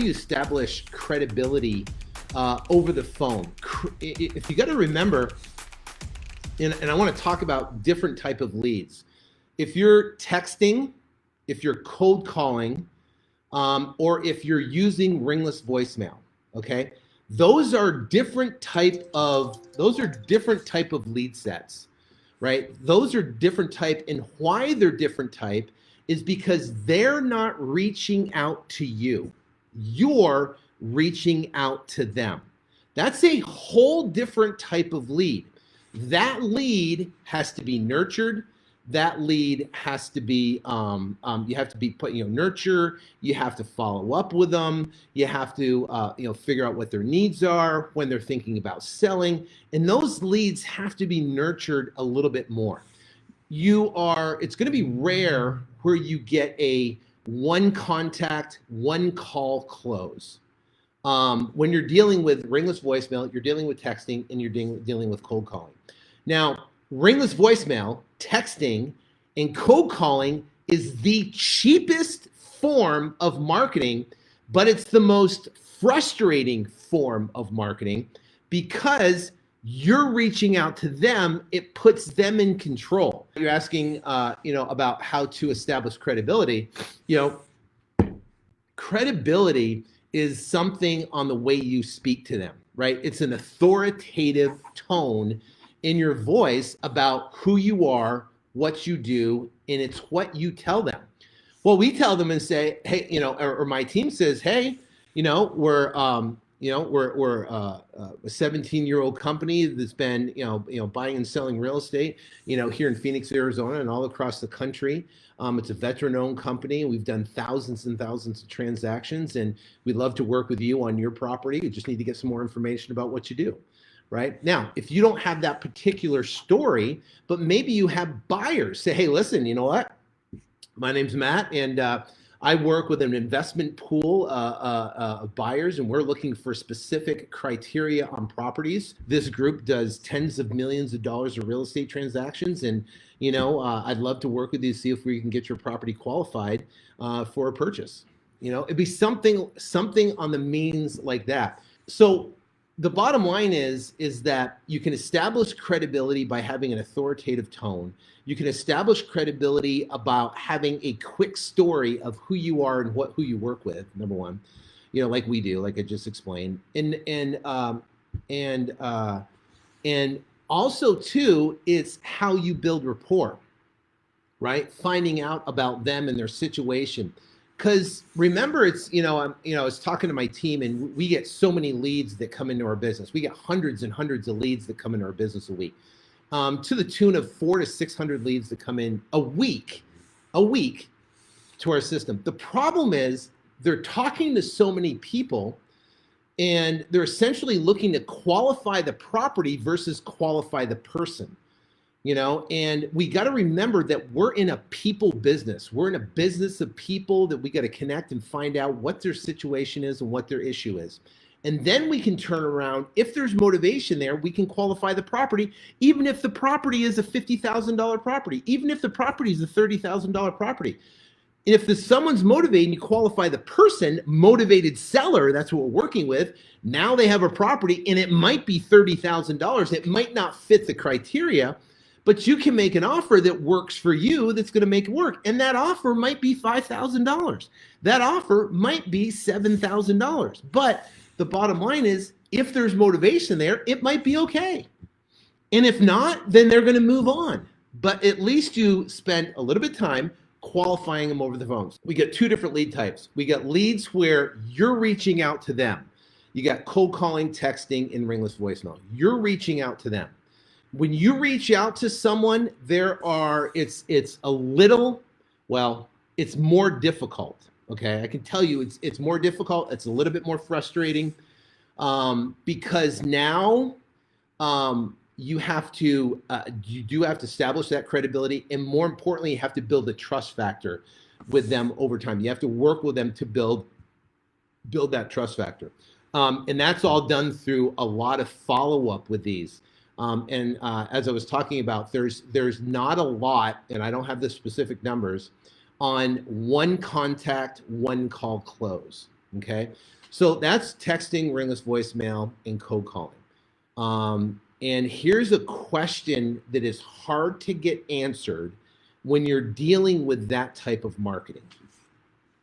you establish credibility over the phone? If you got to remember, and I want to talk about different type of leads. If you're texting, if you're cold calling, or if you're using ringless voicemail, okay, those are different type of lead sets, right? Those are different type, and why they're different type is because they're not reaching out to you. You're reaching out to them. That's a whole different type of lead. That lead has to be nurtured. That lead has to be, you have to be nurture. You have to follow up with them. You have to, figure out what their needs are when they're thinking about selling. And those leads have to be nurtured a little bit more. It's going to be rare where you get a one contact, one call close. When you're dealing with ringless voicemail, you're dealing with texting, and you're dealing with cold calling. Now, ringless voicemail, texting, and cold calling is the cheapest form of marketing, but it's the most frustrating form of marketing because you're reaching out to them. It puts them in control. You're asking, about how to establish credibility. Credibility is something on the way you speak to them, right? It's an authoritative tone in your voice about who you are, what you do, and it's what you tell them. Well, we tell them and say, hey, or my team says, hey, we're a 17-year-old company that's been, buying and selling real estate, here in Phoenix, Arizona, and all across the country. It's a veteran-owned company. We've done thousands and thousands of transactions, and we'd love to work with you on your property. You just need to get some more information about what you do. Right now, if you don't have that particular story, but maybe you have buyers, say, hey, listen, you know what? My name's Matt, and I work with an investment pool of buyers, and we're looking for specific criteria on properties. This group does tens of millions of dollars of real estate transactions, and I'd love to work with you to see if we can get your property qualified for a purchase. It'd be something on the means like that. So the bottom line is that you can establish credibility by having an authoritative tone. You can establish credibility about having a quick story of who you are and who you work with. Number one, like we do, like I just explained, and also too, it's how you build rapport, right? Finding out about them and their situation. Because remember, it's, I was talking to my team, and we get so many leads that come into our business. We get hundreds and hundreds of leads that come into our business a week, to the tune of 400 to 600 leads that come in a week to our system. The problem is they're talking to so many people, and they're essentially looking to qualify the property versus qualify the person. And we got to remember that we're in a people business. We're in a business of people that we got to connect and find out what their situation is and what their issue is. And then we can turn around. If there's motivation there, we can qualify the property, even if the property is a $50,000 property, even if the property is a $30,000 property. And if someone's motivated and you qualify the person, motivated seller, that's what we're working with. Now they have a property, and it might be $30,000. It might not fit the criteria, but you can make an offer that works for you that's going to make it work. And that offer might be $5,000. That offer might be $7,000. But the bottom line is, if there's motivation there, it might be okay. And if not, then they're going to move on. But at least you spend a little bit of time qualifying them over the phones. We got two different lead types. We got leads where you're reaching out to them. You got cold calling, texting, and ringless voicemail. You're reaching out to them. When you reach out to someone, it's more difficult. Okay, I can tell you it's more difficult. It's a little bit more frustrating because now you do have to establish that credibility, and more importantly, you have to build a trust factor with them over time. You have to work with them to build that trust factor, and that's all done through a lot of follow-up with these. As I was talking about, there's not a lot, and I don't have the specific numbers, on one contact, one call close, okay? So that's texting, ringless voicemail, and cold calling. And here's a question that is hard to get answered when you're dealing with that type of marketing,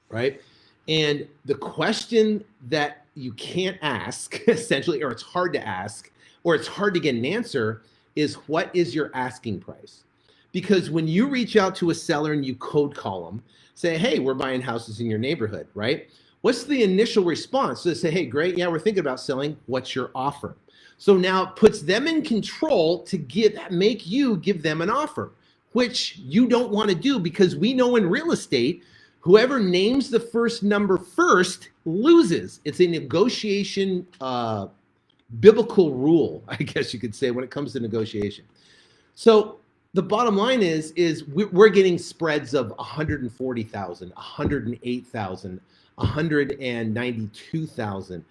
right? And the question that you can't ask, essentially, or it's hard to ask, or it's hard to get an answer, is what is your asking price? Because when you reach out to a seller and you cold call them, say, hey, we're buying houses in your neighborhood, right? What's the initial response? So they say, hey, great, yeah, we're thinking about selling. What's your offer? So now it puts them in control to make you give them an offer, which you don't want to do, because we know in real estate, whoever names the first number first loses. It's a negotiation biblical rule, I guess you could say, when it comes to negotiation. So the bottom line is we're getting spreads of 140,000, 108,000, 192,000.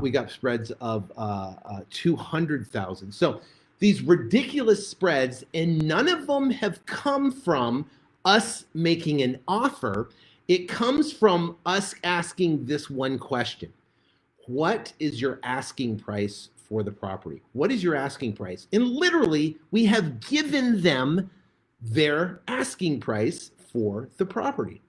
We got spreads of 200,000. So these ridiculous spreads, and none of them have come from us making an offer. It comes from us asking this one question. What is your asking price for the property? What is your asking price? And literally, we have given them their asking price for the property.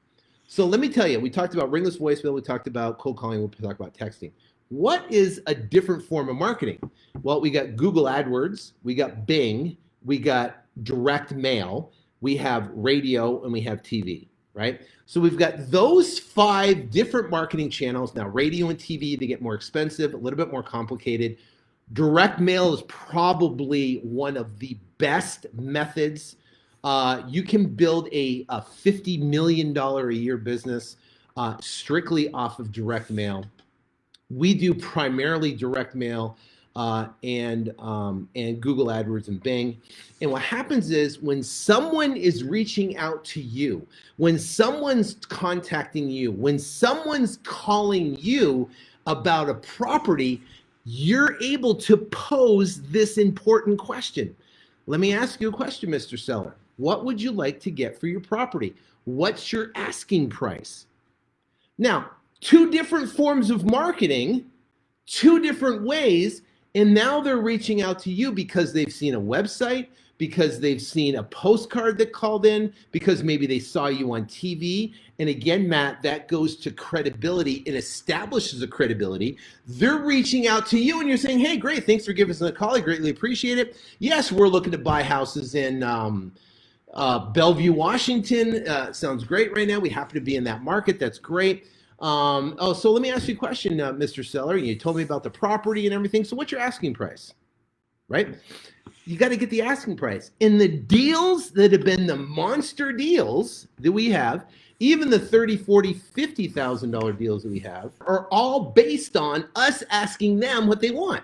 So let me tell you, we talked about ringless voicemail, we talked about cold calling, we talked about texting. What is a different form of marketing? Well, we got Google AdWords, we got Bing, we got direct mail, we have radio, and we have TV, right? So we've got those 5 different marketing channels. Now, radio and TV, they get more expensive, a little bit more complicated. Direct mail is probably one of the best methods. You can build a $50 million a year business strictly off of direct mail. We do primarily direct mail and Google AdWords and Bing. And what happens is when someone is reaching out to you, when someone's contacting you, when someone's calling you about a property, you're able to pose this important question. Let me ask you a question, Mr. Seller. What would you like to get for your property? What's your asking price? Now, 2 different forms of marketing, 2 different ways, and now they're reaching out to you because they've seen a website, because they've seen a postcard that called in, because maybe they saw you on TV. And again, Matt, that goes to credibility. It establishes a credibility. They're reaching out to you and you're saying, hey, great, thanks for giving us a call. I greatly appreciate it. Yes, we're looking to buy houses in Bellevue, Washington. Sounds great right now. We happen to be in that market. That's great. So let me ask you a question, Mr. Seller. You told me about the property and everything. So what's your asking price, right? You got to get the asking price. And the deals that have been the monster deals that we have, even the $30,000, $40,000, $50,000 deals that we have, are all based on us asking them what they want.